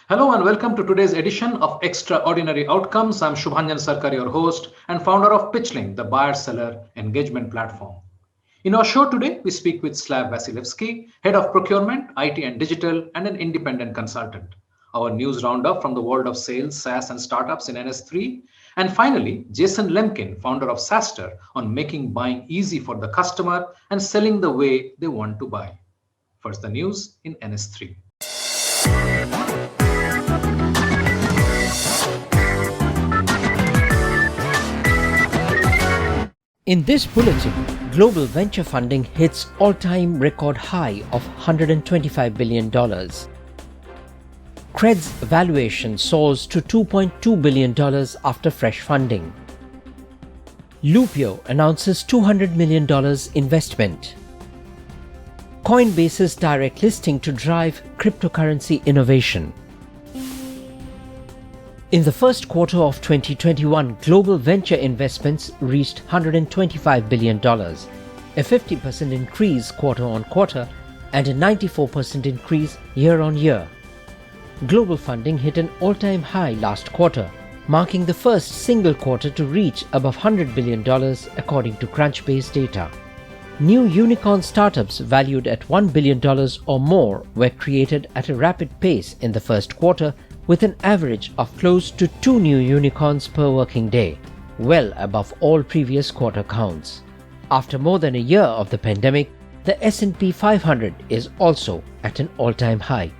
Hello and welcome to today's edition of Extraordinary Outcomes. I'm Shubhanjan Sarkar, your host and founder of Pitchling, the buyer-seller engagement platform. In our show today, we speak with Slav Vasilevsky, Head of Procurement, IT and Digital, and an independent consultant. Our news roundup from the world of sales, SaaS, and startups in NS3. And finally, Jason Lemkin, founder of SaaSter, on making buying easy for the customer and selling the way they want to buy. First, the news in NS3. In this bulletin, global venture funding hits all-time record high of $125 billion. Cred's valuation soars to $2.2 billion after fresh funding. Loopio announces $200 million investment. Coinbase's direct listing to drive cryptocurrency innovation. In the first quarter of 2021, global venture investments reached $125 billion, a 50% increase quarter-on-quarter and a 94% increase year-on-year. Global funding hit an all-time high last quarter, marking the first single quarter to reach above $100 billion according to Crunchbase data. New unicorn startups valued at $1 billion or more were created at a rapid pace in the first quarter, with an average of close to 2 new unicorns per working day, well above all previous quarter counts. After more than a year of the pandemic, the S&P 500 is also at an all-time high.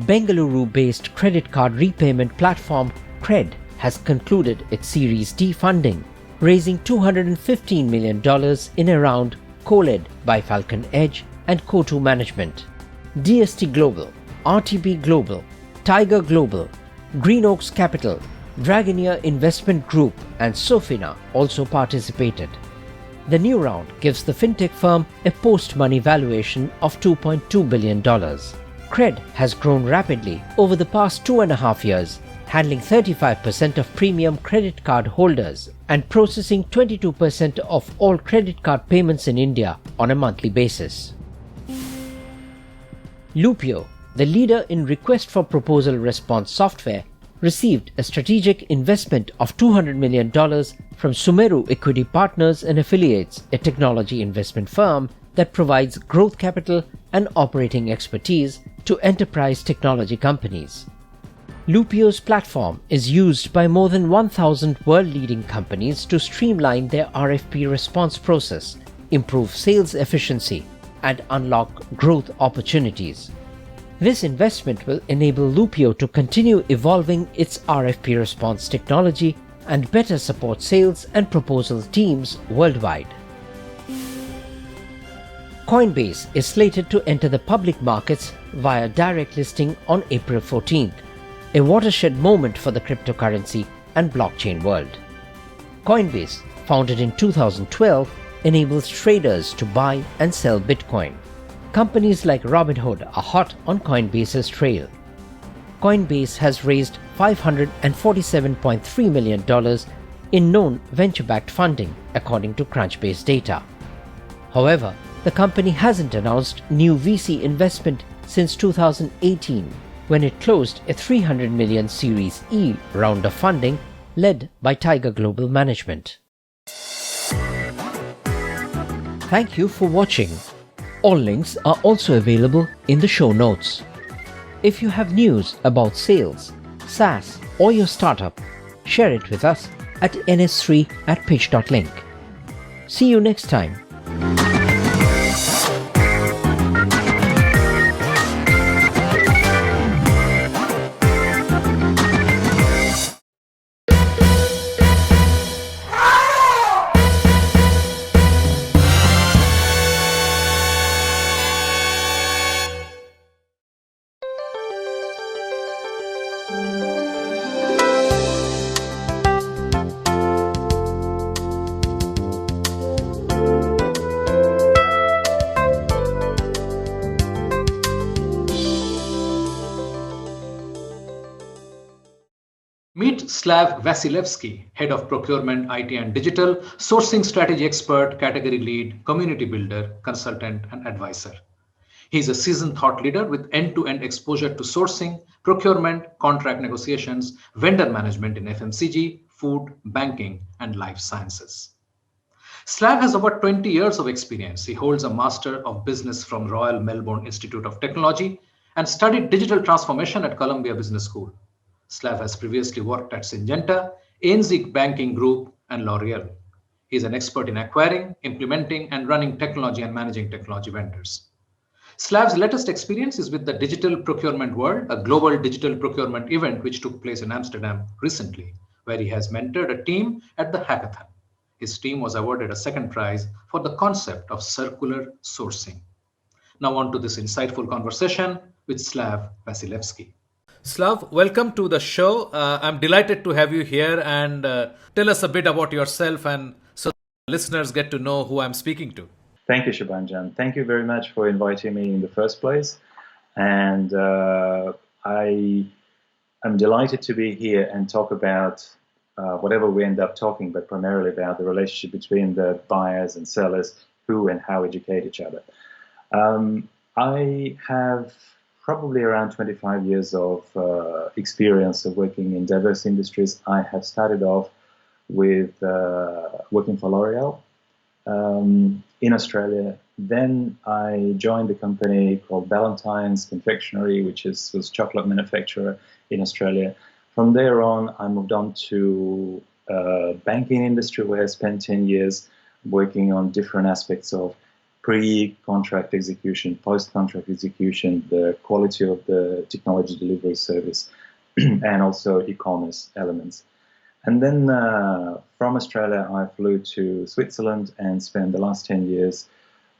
Bengaluru-based credit card repayment platform Cred has concluded its Series D funding, raising $215 million in a round co-led by Falcon Edge and Coatue Management. DST Global, RTB Global, Tiger Global, Green Oaks Capital, Dragoneer Investment Group and Sofina also participated. The new round gives the fintech firm a post-money valuation of $2.2 billion. Cred has grown rapidly over the past 2.5 years, handling 35% of premium credit card holders and processing 22% of all credit card payments in India on a monthly basis. Loopio, the leader in request for proposal response software, received a strategic investment of $200 million from Sumeru Equity Partners and Affiliates, a technology investment firm that provides growth capital and operating expertise to enterprise technology companies. Loopio's platform is used by more than 1,000 world-leading companies to streamline their RFP response process, improve sales efficiency, and unlock growth opportunities. This investment will enable Loopio to continue evolving its RFP response technology and better support sales and proposal teams worldwide. Coinbase is slated to enter the public markets via direct listing on April 14th, a watershed moment for the cryptocurrency and blockchain world. Coinbase, founded in 2012, enables traders to buy and sell Bitcoin. Companies like Robinhood are hot on Coinbase's trail. Coinbase has raised $547.3 million in known venture-backed funding, according to Crunchbase data. However, the company hasn't announced new VC investment since 2018, when it closed a $300 million Series E round of funding led by Tiger Global Management. Thank you for watching. All links are also available in the show notes. If you have news about sales, SaaS, or your startup, share it with us at ns3@pitch.link. See you next time. Meet Slav Vasilevsky, Head of Procurement, IT and Digital, Sourcing Strategy Expert, Category Lead, Community Builder, Consultant and Advisor. He's a seasoned thought leader with end-to-end exposure to sourcing, procurement, contract negotiations, vendor management in FMCG, food, banking, and life sciences. Slav has over 20 years of experience. He holds a Master of Business from Royal Melbourne Institute of Technology and studied digital transformation at Columbia Business School. Slav has previously worked at Syngenta, ANZ Banking Group, and L'Oreal. He is an expert in acquiring, implementing, and running technology and managing technology vendors. Slav's latest experience is with the Digital Procurement World, a global digital procurement event which took place in Amsterdam recently, where he has mentored a team at the hackathon. His team was awarded a second prize for the concept of circular sourcing. Now on to this insightful conversation with Slav Vasilevsky. Slav, welcome to the show. I'm delighted to have you here and tell us a bit about yourself and so listeners get to know who I'm speaking to. Thank you, Shubhanjan. Thank you very much for inviting me in the first place. And I am delighted to be here and talk about whatever we end up talking, but primarily about the relationship between the buyers and sellers, who and how educate each other. I have probably around 25 years of experience of working in diverse industries. I have started off with working for L'Oreal in Australia. Then I joined a company called Ballantyne's Confectionery, which was chocolate manufacturer in Australia. From there on, I moved on to banking industry, where I spent 10 years working on different aspects of pre-contract execution, post-contract execution, the quality of the technology delivery service, and also e-commerce elements. And then from Australia, I flew to Switzerland and spent the last 10 years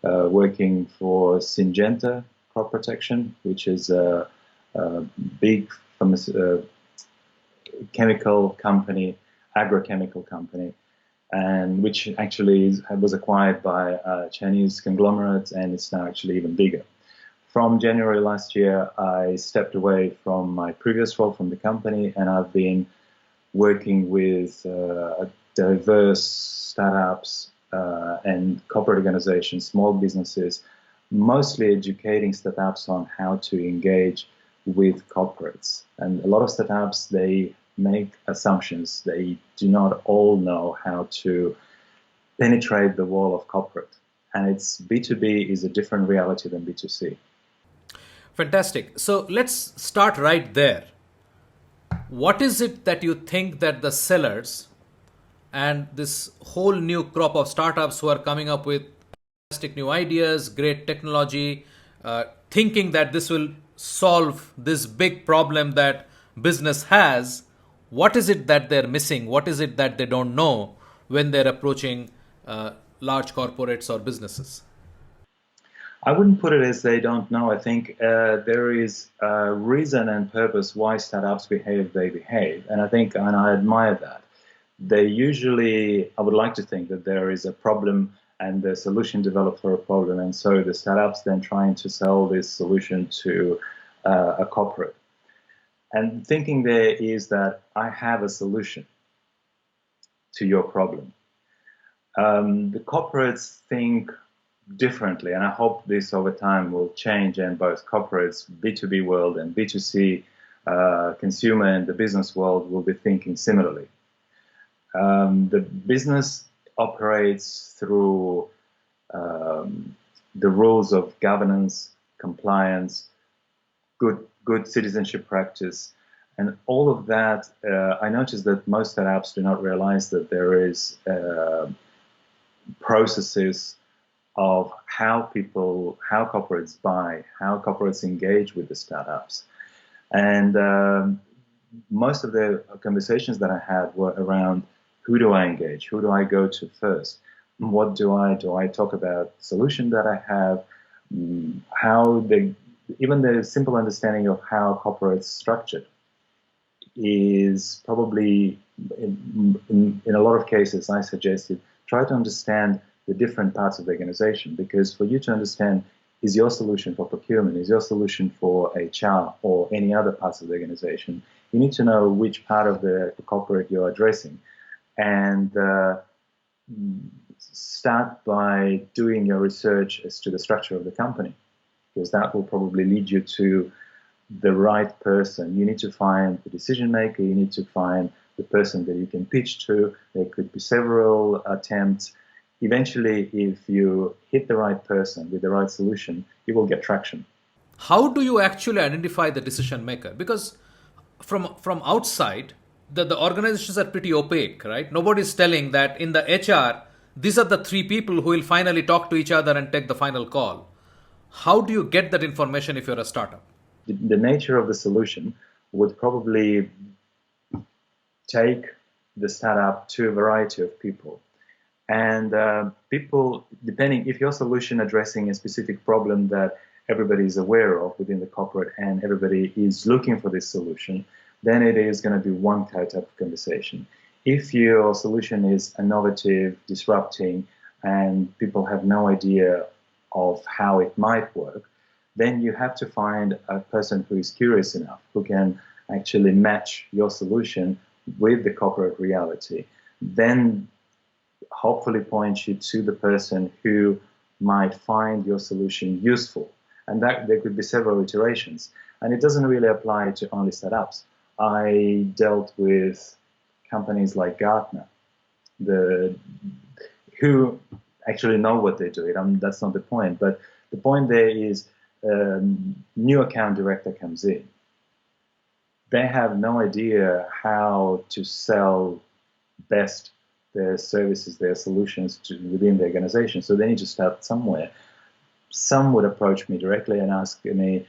working for Syngenta Crop Protection, which is a big chemical company, agrochemical company, and which actually was acquired by a Chinese conglomerate, and it's now actually even bigger. From January last year, I stepped away from my previous role from the company, and I've been working with diverse startups and corporate organizations, small businesses, mostly educating startups on how to engage with corporates. And a lot of startups, they make assumptions. They do not all know how to penetrate the wall of corporate. And it's B2B is a different reality than B2C. Fantastic. So let's start right there. What is it that you think that the sellers and this whole new crop of startups who are coming up with fantastic new ideas, great technology, thinking that this will solve this big problem that business has, what is it that they're missing? What is it that they don't know when they're approaching large corporates or businesses? I wouldn't put it as they don't know. I think there is a reason and purpose why startups behave they behave. And I admire that. They usually, I would like to think that there is a problem and the solution developed for a problem. And so the startups then trying to sell this solution to a corporate. And thinking there is that I have a solution to your problem. The corporates think differently, and I hope this over time will change, and both corporates, B2B world and B2C consumer and the business world will be thinking similarly. The business operates through the rules of governance, compliance, good citizenship practice, and all of that. I noticed that most startups do not realize that there is processes of how corporates buy, how corporates engage with the startups. And most of the conversations that I had were around who do I engage, who do I go to first, what do I talk about the solution that I have, even the simple understanding of how corporates structured is probably, in a lot of cases, I suggested, try to understand the different parts of the organization, because for you to understand, is your solution for procurement, is your solution for HR or any other parts of the organization, you need to know which part of the corporate you're addressing. And start by doing your research as to the structure of the company. because that will probably lead you to the right person. You need to find the decision maker, you need to find the person that you can pitch to. There could be several attempts. Eventually, if you hit the right person with the right solution, you will get traction. How do you actually identify the decision maker? Because from outside, the organizations are pretty opaque, right? Nobody's telling that in the HR, these are the three people who will finally talk to each other and take the final call. How do you get that information if you're a startup? The nature of the solution would probably take the startup to a variety of people. And people, depending if your solution addressing a specific problem that everybody is aware of within the corporate and everybody is looking for this solution, then it is going to be one type of conversation. If your solution is innovative, disrupting, and people have no idea of how it might work, then you have to find a person who is curious enough, who can actually match your solution with the corporate reality. Then hopefully point you to the person who might find your solution useful. And that there could be several iterations. And it doesn't really apply to only startups. I dealt with companies like Gartner, who actually know what they're doing. That's not the point. But the point there is new account director comes in. They have no idea how to sell best their services, their solutions within the organization. So they need to start somewhere. Some would approach me directly and ask me,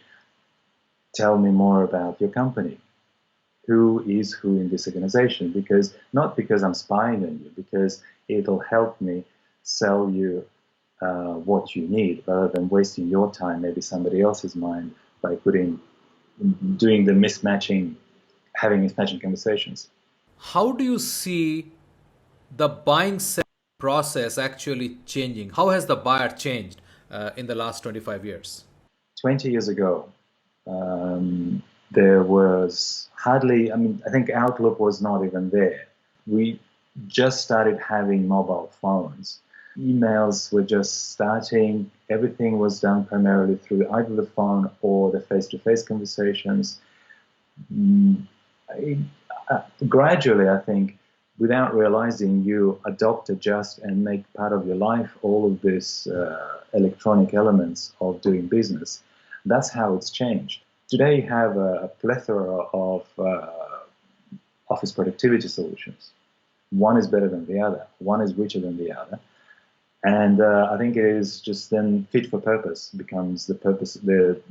tell me more about your company. Who is who in this organization? Not because I'm spying on you, because it'll help me sell you what you need, rather than wasting your time, maybe somebody else's mind, by doing the having mismatching conversations. How do you see the buying process actually changing? How has the buyer changed in the last 25 years? 20 years ago, there was hardly, I think Outlook was not even there. We just started having mobile phones. Emails were just starting. Everything was done primarily through either the phone or the face-to-face conversations. Gradually, I think, without realizing, you adopt, adjust, and make part of your life all of these electronic elements of doing business. That's how it's changed. Today, you have a plethora of office productivity solutions. One is better than the other. One is richer than the other. And I think it is just then fit for purpose becomes the purpose. The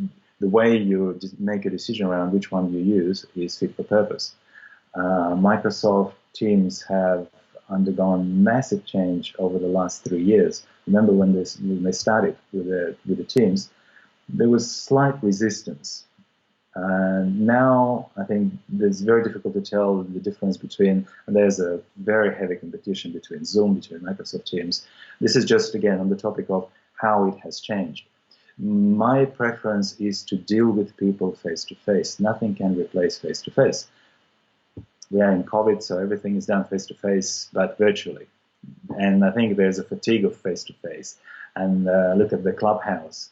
way you make a decision around which one you use is fit for purpose. Microsoft Teams have undergone massive change over the last 3 years. Remember when they started with the Teams, there was slight resistance. Now I think it's very difficult to tell the difference between, and there's a very heavy competition between Zoom, between Microsoft Teams. This is just, again, on the topic of how it has changed. My preference is to deal with people face-to-face. Nothing can replace face-to-face. We are in COVID, so everything is done face-to-face, but virtually. And I think there's a fatigue of face-to-face. And look at the Clubhouse.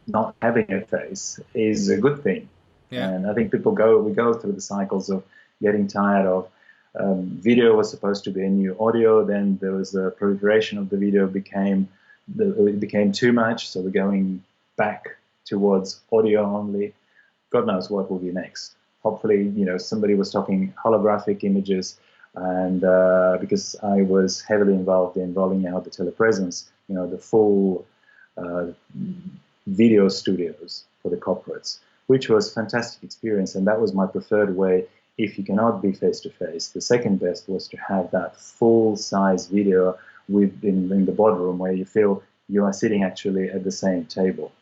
Not having a face is a good thing. Yeah. And I think we go through the cycles of getting tired of video was supposed to be a new audio, then there was a proliferation of the video, it became too much, so we're going back towards audio only. God knows what will be next. Hopefully, somebody was talking holographic images, and because I was heavily involved in rolling out the telepresence, the full video studios for the corporates, which was a fantastic experience, and that was my preferred way. If you cannot be face-to-face, the second best was to have that full-size video in the boardroom where you feel you are sitting actually at the same table.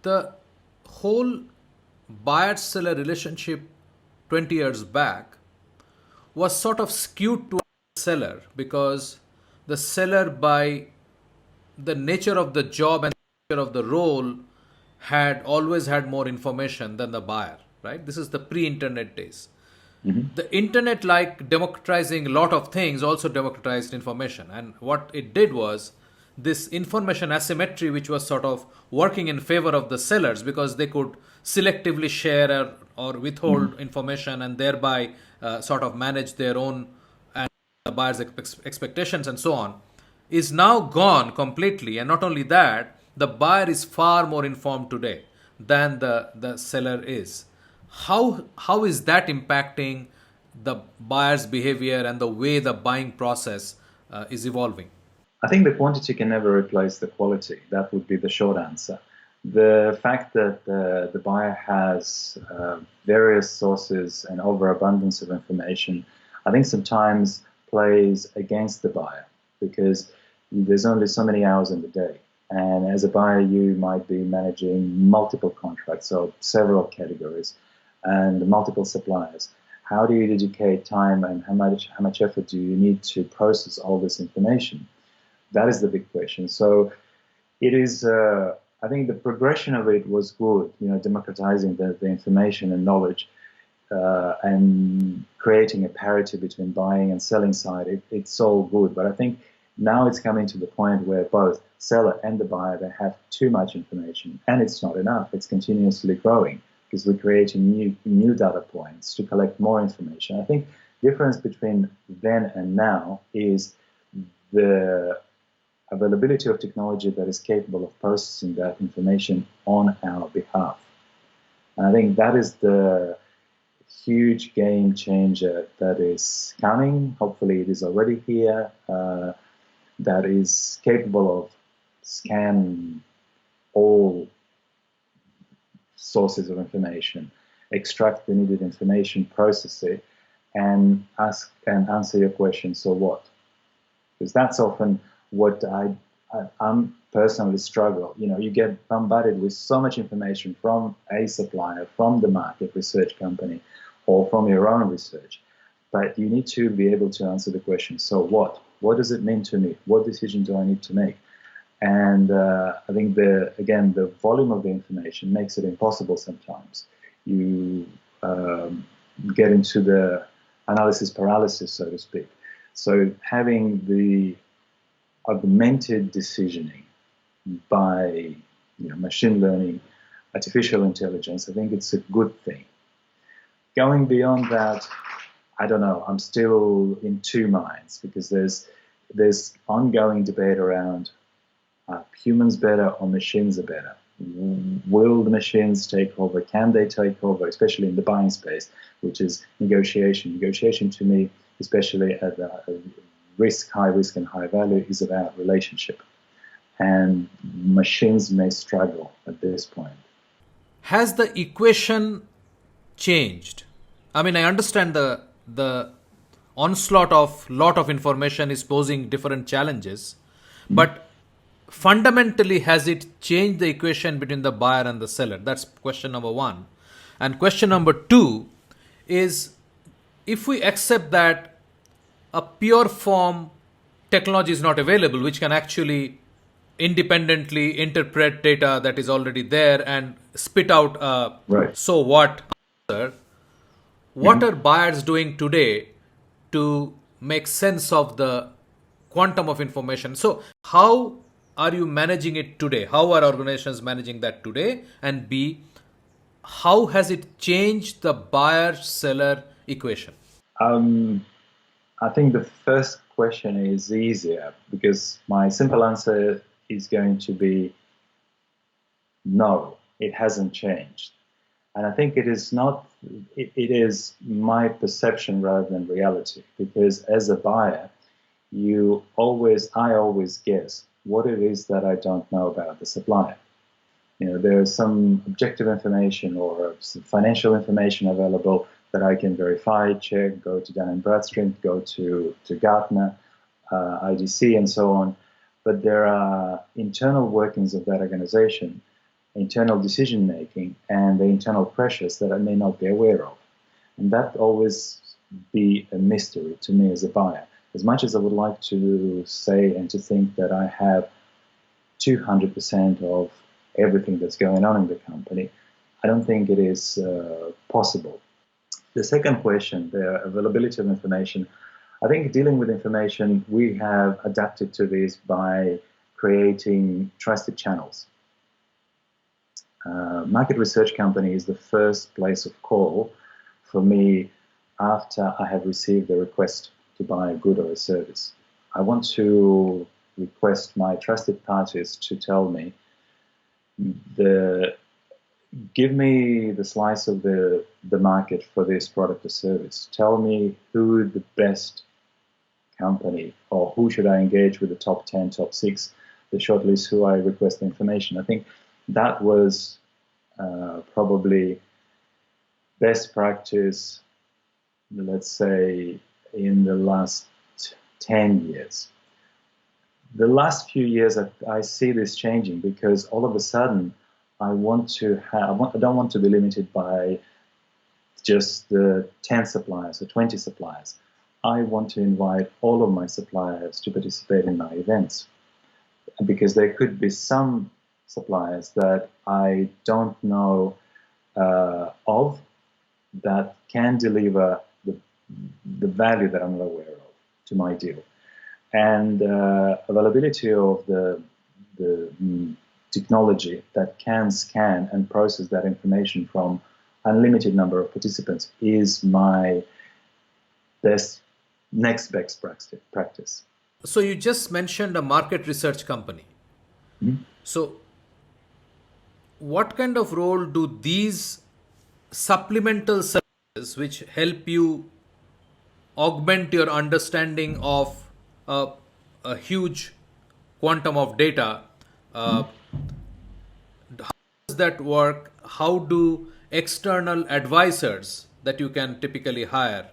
The whole buyer-seller relationship 20 years back was sort of skewed to the seller, because the seller, by the nature of the job and the nature of the role, had always had more information than the buyer, right? This is the pre-internet days. Mm-hmm. The internet, like democratizing a lot of things, also democratized information. And what it did was this information asymmetry, which was sort of working in favor of the sellers because they could selectively share or withhold information and thereby sort of manage their own and the buyer's expectations and so on, is now gone completely. And not only that, the buyer is far more informed today than the seller is. How is that impacting the buyer's behavior and the way the buying process is evolving? I think the quantity can never replace the quality. That would be the short answer. The fact that the buyer has various sources and overabundance of information, I think sometimes plays against the buyer because there's only so many hours in the day. And as a buyer, you might be managing multiple contracts, so several categories and multiple suppliers. How do you dedicate time and how much effort do you need to process all this information? That is the big question. So it is, I think the progression of it was good, democratizing the information and knowledge and creating a parity between buying and selling side. It's all good. But I think now it's coming to the point where both seller and the buyer, they have too much information and it's not enough. It's continuously growing because we're creating new data points to collect more information. I think the difference between then and now is the availability of technology that is capable of processing that information on our behalf. And I think that is the huge game changer that is coming. Hopefully it is already here, that is capable of scanning all sources of information, extract the needed information, process it, and ask and answer your question, so what? Because that's often what I'm personally struggle. You get bombarded with so much information from a supplier, from the market research company, or from your own research. But you need to be able to answer the question, so what? What does it mean to me? What decision do I need to make? And I think, the volume of the information makes it impossible sometimes. You get into the analysis paralysis, so to speak. So having the augmented decisioning by machine learning, artificial intelligence, I think it's a good thing. Going beyond that, I don't know. I'm still in two minds because there's ongoing debate around humans better or machines are better. Will the machines take over? Can they take over, especially in the buying space, which is negotiation? Negotiation to me, especially at high risk and high value, is about relationship. And machines may struggle at this point. Has the equation changed? I mean, I understand the onslaught of lot of information is posing different challenges, but fundamentally, has it changed the equation between the buyer and the seller? That's question number one. And question number two is, if we accept that a pure form technology is not available, which can actually independently interpret data that is already there and spit out a so what answer, what are buyers doing today to make sense of the quantum of information? So how are you managing it today? How are organizations managing that today? And B, how has it changed the buyer-seller equation? I think the first question is easier because my simple answer is going to be no, it hasn't changed. And I think it is not, it is my perception rather than reality, because as a buyer, I always guess what it is that I don't know about the supplier. There's some objective information or some financial information available that I can verify, check, go to Dun & Bradstreet, go to Gartner, IDC, and so on. But there are internal workings of that organization, internal decision-making, and the internal pressures that I may not be aware of. And that always be a mystery to me as a buyer. As much as I would like to say and to think that I have 200% of everything that's going on in the company, I don't think it is possible. The second question, the availability of information, I think dealing with information, we have adapted to this by creating trusted channels. Market research company is the first place of call for me after I have received the request to buy a good or a service. I want to request my trusted parties to tell me give me the slice of the market for this product or service. Tell me who the best company, or who should I engage with, the top 10, top 6, the shortlist, who I request the information. I think that was probably best practice, let's say, in the last 10 years. The last few years, I see this changing, because all of a sudden I don't want to be limited by just the 10 suppliers or 20 suppliers. I want to invite all of my suppliers to participate in my events, because there could be some suppliers that I don't know of that can deliver the value that I'm aware of to my deal. And availability of the technology that can scan and process that information from unlimited number of participants is my next best practice. So you just mentioned a market research company. Mm-hmm. So what kind of role do these supplemental services, which help you augment your understanding of a huge quantum of data, how does that work? How do external advisors that you can typically hire,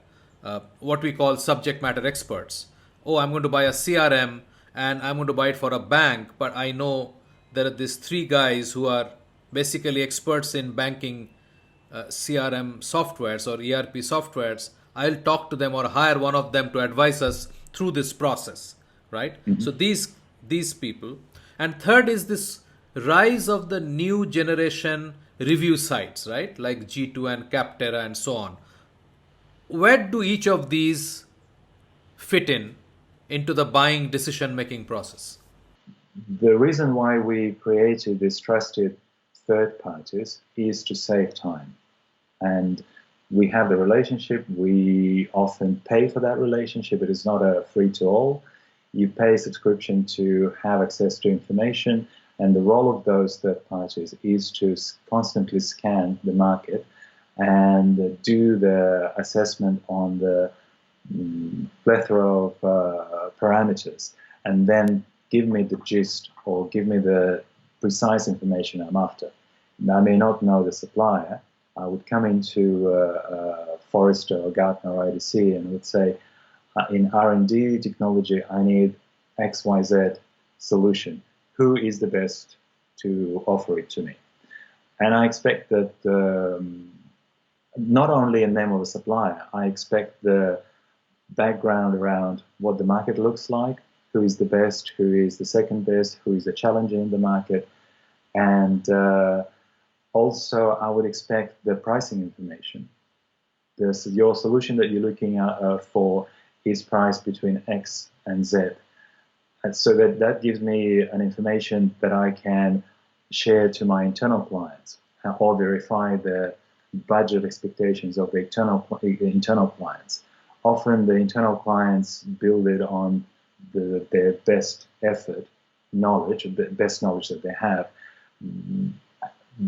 what we call subject matter experts? Oh, I'm going to buy a CRM and I'm going to buy it for a bank, but I know there are these 3 guys who are basically experts in banking CRM softwares or ERP softwares. I'll talk to them or hire one of them to advise us through this process, right? Mm-hmm. So these people. And third is this rise of the new generation review sites, right? Like G2 and Capterra and so on. Where do each of these fit into the buying decision-making process? The reason why we created these trusted third parties is to save time. And we have the relationship. We often pay for that relationship. It is not a free-to-all. You pay a subscription to have access to information, and the role of those third parties is to constantly scan the market and do the assessment on the plethora of parameters, and then give me the gist or give me the precise information I'm after. Now, I may not know the supplier. I would come into Forrester or Gartner or IDC and would say, in R&D technology, I need XYZ solution. Who is the best to offer it to me? And I expect that not only a name of the supplier, I expect the background around what the market looks like, who is the best, who is the second best, who is the challenger in the market, and also I would expect the pricing information. Your solution that you're looking for is priced between X and Z. And so that gives me an information that I can share to my internal clients or verify the budget expectations of the internal clients. Often the internal clients build it on their best effort, knowledge, the best knowledge that they have.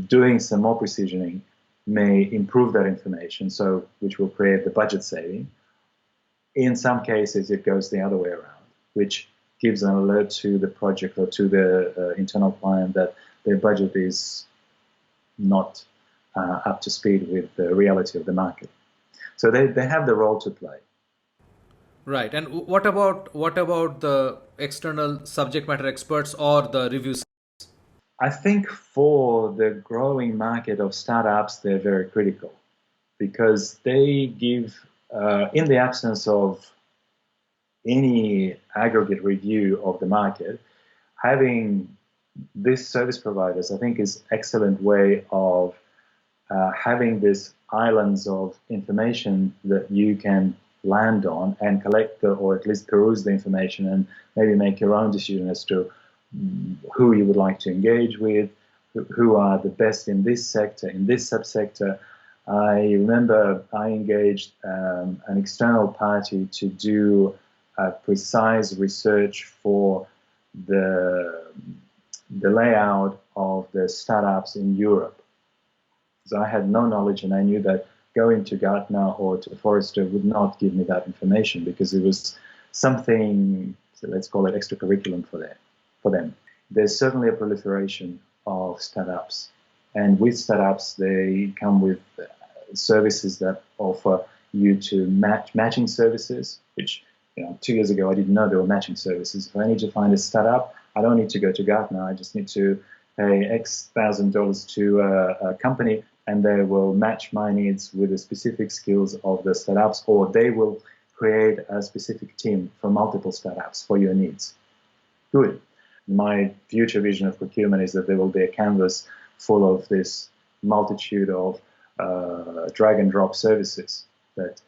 Doing some more precisioning may improve that information, which will create the budget saving. In some cases, it goes the other way around, which gives an alert to the project or to the internal client that their budget is not up to speed with the reality of the market. So they have the role to play. Right. And what about the external subject matter experts or the review sites? I think for the growing market of startups, they're very critical because they give, in the absence of any aggregate review of the market, having these service providers, I think, is an excellent way of having these islands of information that you can land on and collect or at least peruse the information and maybe make your own decision as to who you would like to engage with, who are the best in this sector, in this subsector. I remember I engaged an external party to do a precise research for the layout of the startups in Europe. So I had no knowledge, and I knew that going to Gartner or to Forrester would not give me that information because it was something, so let's call it extracurriculum for them. There's certainly a proliferation of startups, and with startups they come with services that offer you to matching services, which 2 years ago I didn't know there were matching services. If I need to find a startup, I don't need to go to Gartner. I just need to pay X $1,000 to a company, and they will match my needs with the specific skills of the startups, or they will create a specific team for multiple startups for your needs. Good. My future vision of procurement is that there will be a canvas full of this multitude of drag and drop services that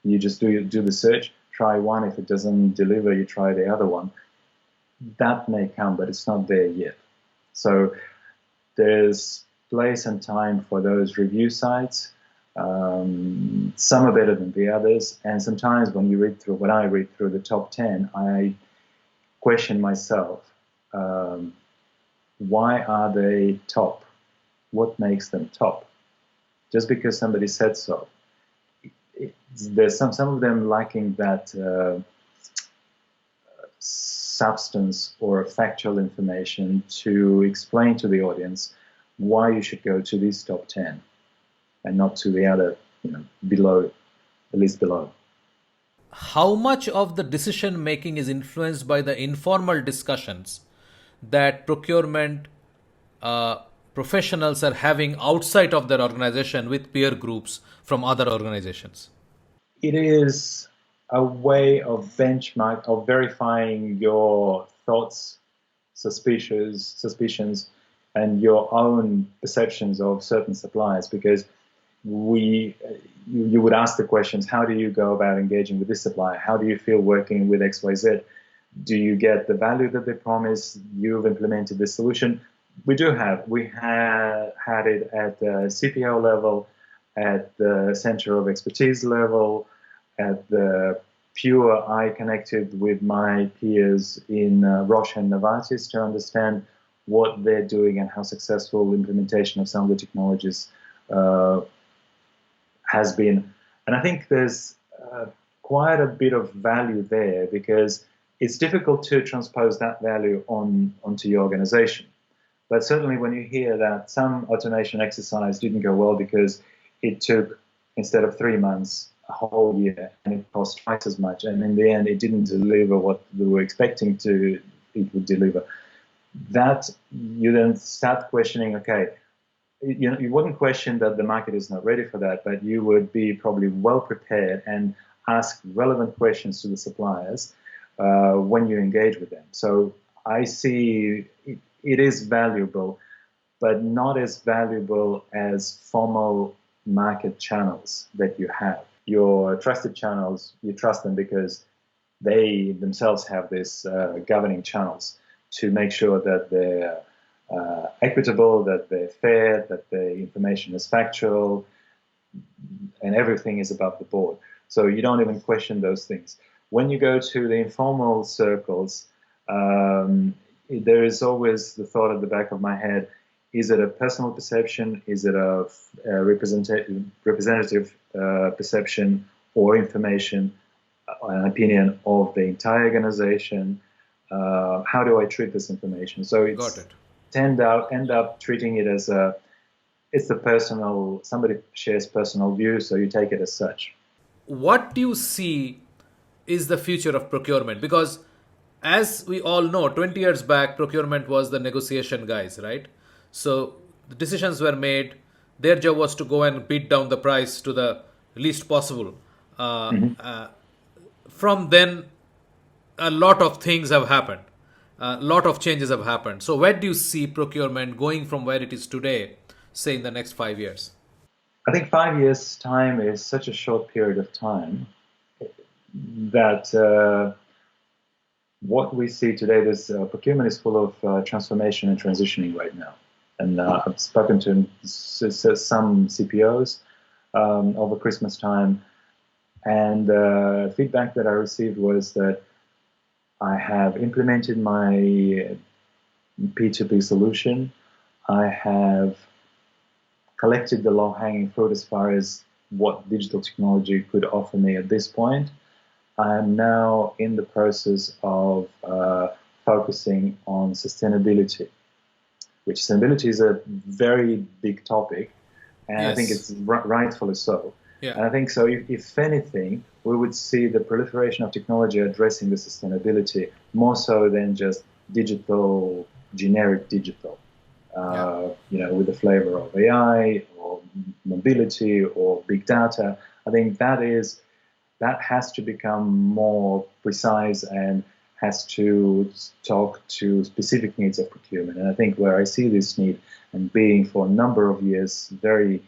you just do the search, try one. If it doesn't deliver, you try the other one. That may come, but it's not there yet. So there's place and time for those review sites. Some are better than the others, and sometimes when I read through the top 10, I question myself, why are they top? What makes them top? Just because somebody said so. There's some of them lacking that substance or factual information to explain to the audience why you should go to this top 10 and not to the other, below, at least below. How much of the decision making is influenced by the informal discussions that procurement professionals are having outside of their organization with peer groups from other organizations? It is a way of verifying your thoughts, suspicions, and your own perceptions of certain suppliers, because you would ask the questions: how do you go about engaging with this supplier? How do you feel working with XYZ? Do you get the value that they promise? You've implemented this solution. We have had it at the CPO level, at the center of expertise level, at the pure I connected with my peers in Roche and Novartis to understand what they're doing and how successful implementation of some of the technologies has been. And I think there's quite a bit of value there, because it's difficult to transpose that value onto your organization. But certainly when you hear that some automation exercise didn't go well because it took, instead of 3 months, a whole year, and it cost twice as much, and in the end it didn't deliver what they were expecting it would deliver, that you then start questioning, okay, you wouldn't question that the market is not ready for that, but you would be probably well prepared and ask relevant questions to the suppliers when you engage with them. So I see it is valuable, but not as valuable as formal market channels that you have. Your trusted channels, you trust them because they themselves have this governing channels to make sure that they're equitable, that they're fair, that the information is factual, and everything is above the board. So you don't even question those things. When you go to the informal circles, there is always the thought at the back of my head: is it a personal perception? Is it a representative perception or information, an opinion of the entire organization? How do I treat this information? So it's end up treating it as it's the personal, somebody shares personal view, so you take it as such. What do you see is the future of procurement? Because as we all know, 20 years back, procurement was the negotiation guys, right? So the decisions were made. Their job was to go and beat down the price to the least possible. From then, a lot of things have happened. A lot of changes have happened. So where do you see procurement going from where it is today, say in the next 5 years? I think 5 years' time is such a short period of time that what we see today, this procurement is full of transformation and transitioning right now. And I've spoken to some CPOs over Christmas time, and feedback that I received was that I have implemented my P2P solution. I have collected the low-hanging fruit as far as what digital technology could offer me at this point. I am now in the process of focusing on sustainability, which sustainability is a very big topic, and I think it's rightfully so. Yeah. And I think so, if anything, we would see the proliferation of technology addressing the sustainability more so than just digital, generic digital, with the flavor of AI or mobility or big data. I think that has to become more precise and has to talk to specific needs of procurement. And I think where I see this need, and being for a number of years very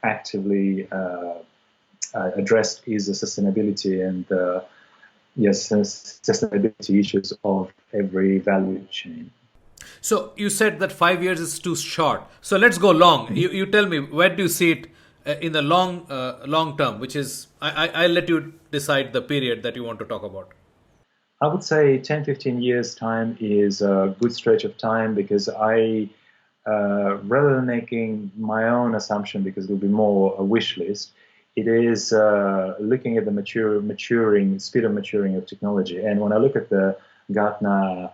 actively addressed, is the sustainability and sustainability issues of every value chain. So you said that 5 years is too short. So let's go long. You tell me, where do you see it in the long term, which is, I'll let you decide the period that you want to talk about. I would say 10, 15 years time is a good stretch of time, because rather than making my own assumption, because it will be more a wish list, it is looking at the speed of maturing of technology. And when I look at the Gartner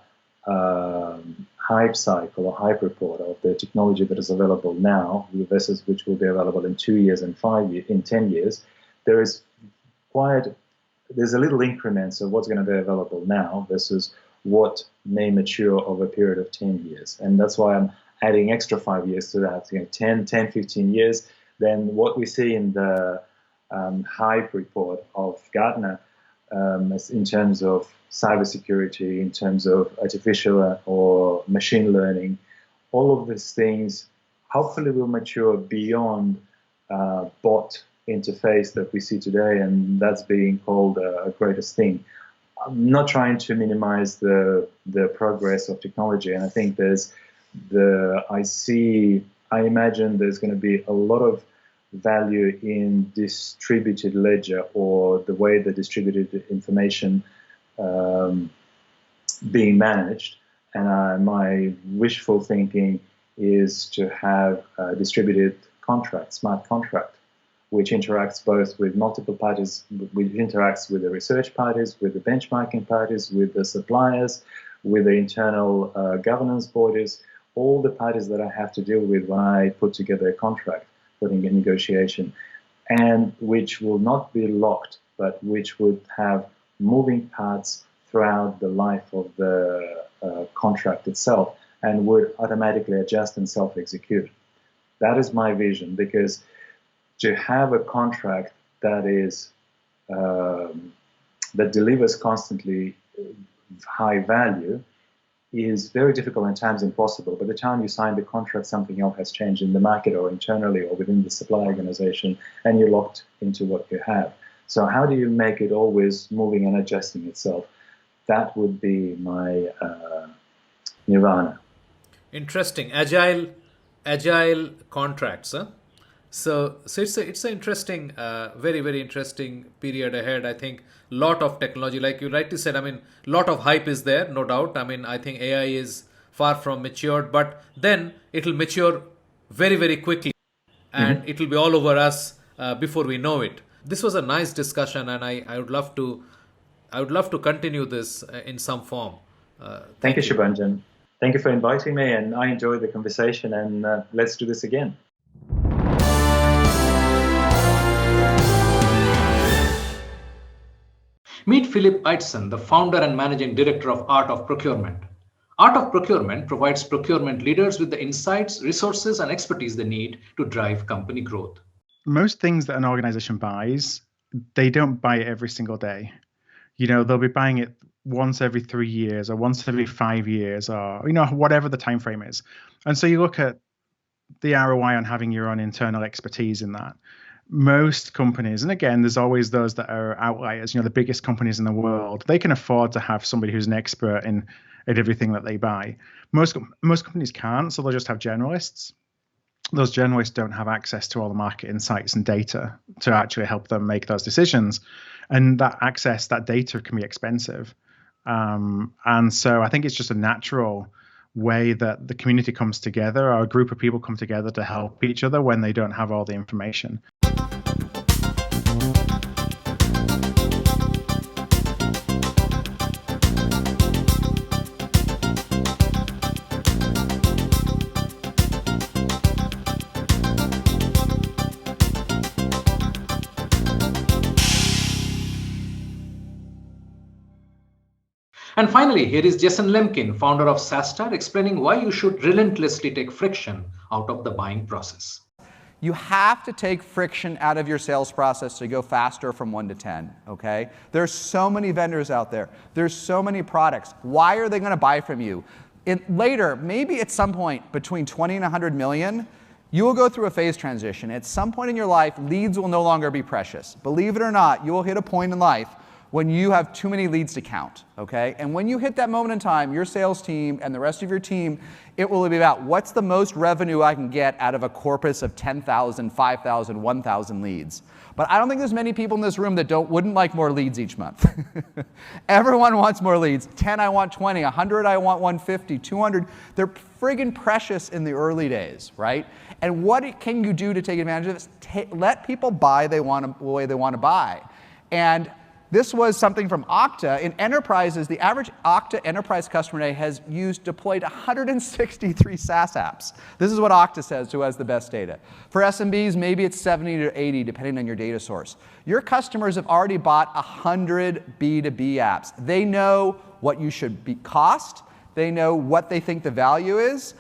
hype cycle or hype report of the technology that is available now versus which will be available in 2 years and 5 years, in 10 years, there's a little increments of what's going to be available now versus what may mature over a period of 10 years. And that's why I'm adding extra 5 years to that, 10, 15 years. Then what we see in the hype report of Gartner in terms of cybersecurity, in terms of artificial or machine learning, all of these things hopefully will mature beyond bot interface that we see today, and that's being called a greatest thing. I'm not trying to minimize the progress of technology, and I think I imagine there's going to be a lot of value in distributed ledger, or the way the distributed information being managed. And my wishful thinking is to have a distributed contract, smart contract, which interacts both with multiple parties, which interacts with the research parties, with the benchmarking parties, with the suppliers, with the internal governance bodies, all the parties that I have to deal with when I put together a contract, putting a negotiation, and which will not be locked, but which would have moving parts throughout the life of the contract itself, and would automatically adjust and self-execute. That is my vision, because to have a contract that is that delivers constantly high value is very difficult, and times impossible. By the time you sign the contract, something else has changed in the market or internally or within the supply organization, and you're locked into what you have. So how do you make it always moving and adjusting itself? That would be my nirvana. Interesting. Agile contracts, huh? So it's an interesting, very, very interesting period ahead. I think a lot of technology, like you rightly said, a lot of hype is there, no doubt. I think AI is far from matured, but then it will mature very, very quickly, and it will be all over us before we know it. This was a nice discussion, and I would love to continue this in some form. Thank you, Shubhanjan. Thank you for inviting me, and I enjoyed the conversation, and let's do this again. Meet Philip Hudson, the founder and managing director of Art of Procurement. Art of Procurement provides procurement leaders with the insights, resources, and expertise they need to drive company growth. Most things that an organization buys, they don't buy it every single day. They'll be buying it once every 3 years or once every 5 years, or whatever the time frame is. And so you look at the ROI on having your own internal expertise in that. most companies, and again, there's always those that are outliers, the biggest companies in the world, they can afford to have somebody who's an expert in at everything that they buy. Most companies can't, so they'll just have generalists. Those generalists don't have access to all the market insights and data to actually help them make those decisions. And that data can be expensive. And so I think it's just a natural way that the community comes together, or a group of people come together to help each other when they don't have all the information. And finally, here is Jason Lemkin, founder of SaaStar, explaining why you should relentlessly take friction out of the buying process. You have to take friction out of your sales process to go faster from 1 to 10, okay? There's so many vendors out there. There's so many products. Why are they going to buy from you? Later, maybe at some point between 20 and 100 million, you will go through a phase transition. At some point in your life, leads will no longer be precious. Believe it or not, you will hit a point in life when you have too many leads to count, okay? And when you hit that moment in time, your sales team and the rest of your team, it will be about what's the most revenue I can get out of a corpus of 10,000, 5,000, 1,000 leads. But I don't think there's many people in this room that wouldn't like more leads each month. Everyone wants more leads. 10, I want 20. 100, I want 150. 200, they're friggin' precious in the early days, right? And what can you do to take advantage of this? Let people buy the way they want to buy. And this was something from Okta. In enterprises, the average Okta enterprise customer today has deployed 163 SaaS apps. This is what Okta says, who has the best data. For SMBs, maybe it's 70 to 80, depending on your data source. Your customers have already bought 100 B2B apps. They know what you should cost. They know what they think the value is.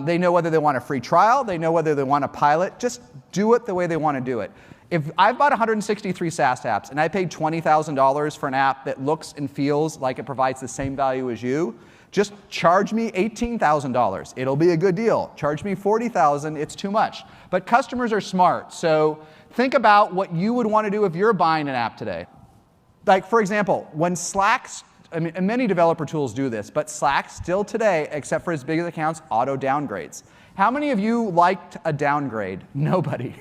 They know whether they want a free trial. They know whether they want a pilot. Just do it the way they want to do it. If I've bought 163 SaaS apps and I paid $20,000 for an app that looks and feels like it provides the same value as you, just charge me $18,000. It'll be a good deal. Charge me $40,000, it's too much. But customers are smart, so think about what you would want to do if you're buying an app today. Like, for example, when Slack's, and many developer tools do this, but Slack still today, except for its biggest accounts, auto downgrades. How many of you liked a downgrade? Nobody.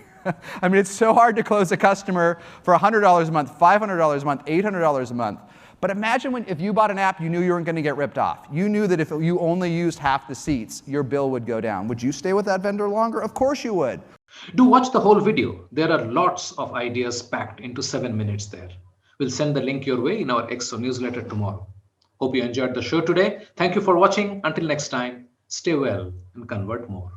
I mean, it's so hard to close a customer for $100 a month, $500 a month, $800 a month. But imagine if you bought an app, you knew you weren't going to get ripped off. You knew that if you only used half the seats, your bill would go down. Would you stay with that vendor longer? Of course you would. Do watch the whole video. There are lots of ideas packed into 7 minutes there. We'll send the link your way in our EXO newsletter tomorrow. Hope you enjoyed the show today. Thank you for watching. Until next time, stay well and convert more.